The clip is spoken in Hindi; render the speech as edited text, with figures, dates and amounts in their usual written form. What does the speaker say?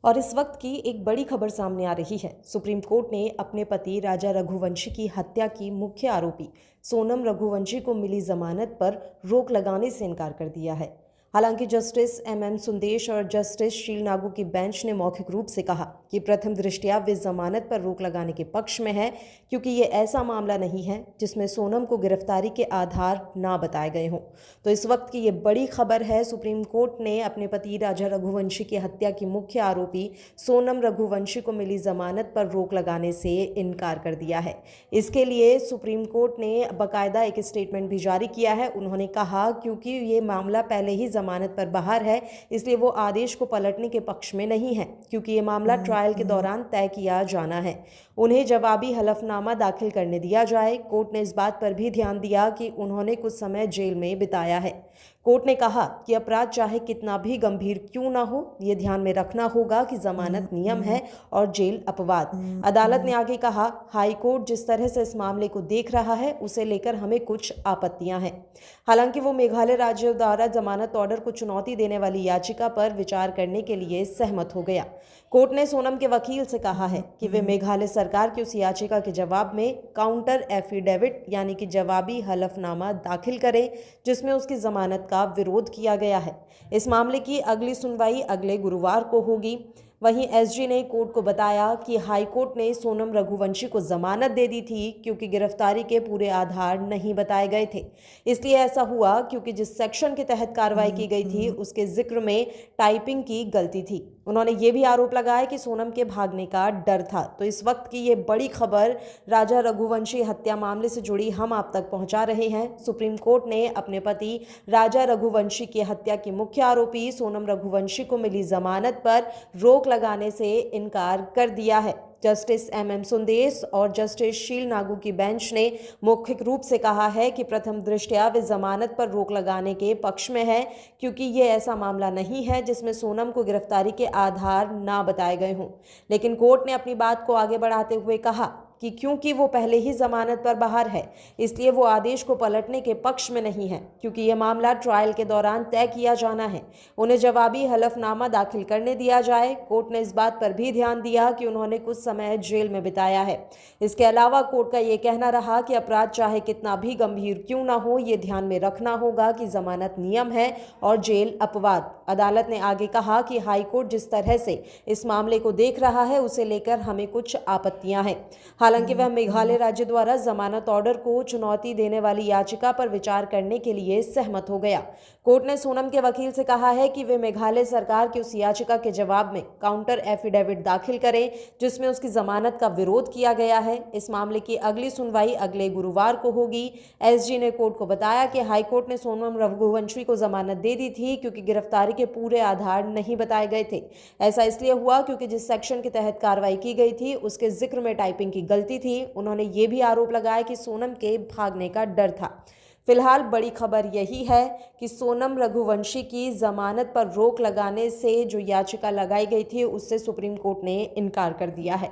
और इस वक्त की एक बड़ी खबर सामने आ रही है। सुप्रीम कोर्ट ने अपने पति राजा रघुवंशी की हत्या की मुख्य आरोपी सोनम रघुवंशी को मिली जमानत पर रोक लगाने से इनकार कर दिया है। हालांकि जस्टिस MM सुंदेश और जस्टिस शील नागू की बेंच ने मौखिक रूप से कहा कि प्रथम दृष्टया वे जमानत पर रोक लगाने के पक्ष में है, क्योंकि ये ऐसा मामला नहीं है जिसमें सोनम को गिरफ्तारी के आधार ना बताए गए हों। तो इस वक्त की ये बड़ी खबर है। सुप्रीम कोर्ट ने अपने पति राजा रघुवंशी की हत्या की मुख्य आरोपी सोनम रघुवंशी को मिली जमानत पर रोक लगाने से इनकार कर दिया है। इसके लिए सुप्रीम कोर्ट ने बाकायदा एक स्टेटमेंट भी जारी किया है। उन्होंने कहा क्योंकि ये मामला पहले ही जमानत पर बाहर है, इसलिए वो आदेश को पलटने के पक्ष में नहीं है, क्योंकि ये मामला ट्रायल के दौरान तय किया जाना है। उन्हें जवाबी हलफनामा दाखिल करने दिया जाए। कोर्ट ने इस बात पर भी ध्यान दिया कि उन्होंने कुछ समय जेल में बिताया है। कोर्ट ने कहा कि अपराध चाहे कितना भी गंभीर क्यों ना हो, ये ध्यान में रखना होगा कि जमानत नियम है और जेल अपवाद। अदालत ने आगे कहा, हाई कोर्ट जिस तरह से इस मामले को देख रहा है उसे लेकर हमें कुछ आपत्तियां हैं। हालांकि वो मेघालय राज्य द्वारा जमानत ऑर्डर को चुनौती देने वाली याचिका पर विचार करने के लिए सहमत हो गया। कोर्ट ने सोनम के वकील से कहा है कि वे मेघालय सरकार की उस याचिका के जवाब में काउंटर एफिडेविट यानी कि जवाबी हलफनामा दाखिल करें जिसमें उसकी जमानत का विरोध किया गया है। इस मामले की अगली सुनवाई अगले गुरुवार को होगी। वहीं SG ने कोर्ट को बताया कि हाई कोर्ट ने सोनम रघुवंशी को जमानत दे दी थी क्योंकि गिरफ्तारी के पूरे आधार नहीं बताए गए थे। इसलिए ऐसा हुआ क्योंकि जिस सेक्शन के तहत कार्रवाई की गई थी उसके जिक्र में टाइपिंग की गलती थी। उन्होंने ये भी आरोप लगाया कि सोनम के भागने का डर था। तो इस वक्त की ये बड़ी खबर राजा रघुवंशी हत्या मामले से जुड़ी हम आप तक पहुंचा रहे हैं। सुप्रीम कोर्ट ने अपने पति राजा रघुवंशी की हत्या की मुख्य आरोपी सोनम रघुवंशी को मिली जमानत पर रोक लगाने से इनकार कर दिया है। जस्टिस MM सुंदेश और जस्टिस शील नागू की बेंच ने मौखिक रूप से कहा है कि प्रथम दृष्टया वे जमानत पर रोक लगाने के पक्ष में है, क्योंकि ये ऐसा मामला नहीं है जिसमें सोनम को गिरफ्तारी के आधार ना बताए गए हों। लेकिन कोर्ट ने अपनी बात को आगे बढ़ाते हुए कहा कि क्योंकि वो पहले ही जमानत पर बाहर है, इसलिए वो आदेश को पलटने के पक्ष में नहीं है, क्योंकि यह मामला ट्रायल के दौरान तय किया जाना है। उन्हें जवाबी हलफनामा दाखिल करने दिया जाए। कोर्ट ने इस बात पर भी ध्यान दिया कि उन्होंने कुछ समय जेल में बिताया है। इसके अलावा कोर्ट का ये कहना रहा कि अपराध चाहे कितना भी गंभीर क्यों ना हो, ये ध्यान में रखना होगा कि जमानत नियम है और जेल अपवाद। अदालत ने आगे कहा कि हाई कोर्ट जिस तरह से इस मामले को देख रहा है उसे लेकर हमें कुछ आपत्तियां हैं। हालांकि वह मेघालय राज्य द्वारा जमानत ऑर्डर को चुनौती देने वाली याचिका पर विचार करने के लिए सहमत हो गया। कोर्ट ने सोनम के वकील से कहा है कि वे मेघालय सरकार की उस याचिका के जवाब में काउंटर एफिडेविट दाखिल करें जिसमें उसकी जमानत का विरोध किया गया है। इस मामले की अगली सुनवाई अगले गुरुवार को होगी। SG ने कोर्ट को बताया कि हाई कोर्ट ने सोनम रघुवंशी को जमानत दे दी थी क्योंकि गिरफ्तारी के पूरे आधार नहीं बताए गए थे। ऐसा इसलिए हुआ क्योंकि जिस सेक्शन के तहत कार्रवाई की गई थी उसके जिक्र में टाइपिंग की गलती थी। उन्होंने ये भी आरोप लगाया कि सोनम के भागने का डर था। फिलहाल बड़ी खबर यही है कि सोनम रघुवंशी की जमानत पर रोक लगाने से जो याचिका लगाई गई थी उससे सुप्रीम कोर्ट ने इनकार कर दिया है।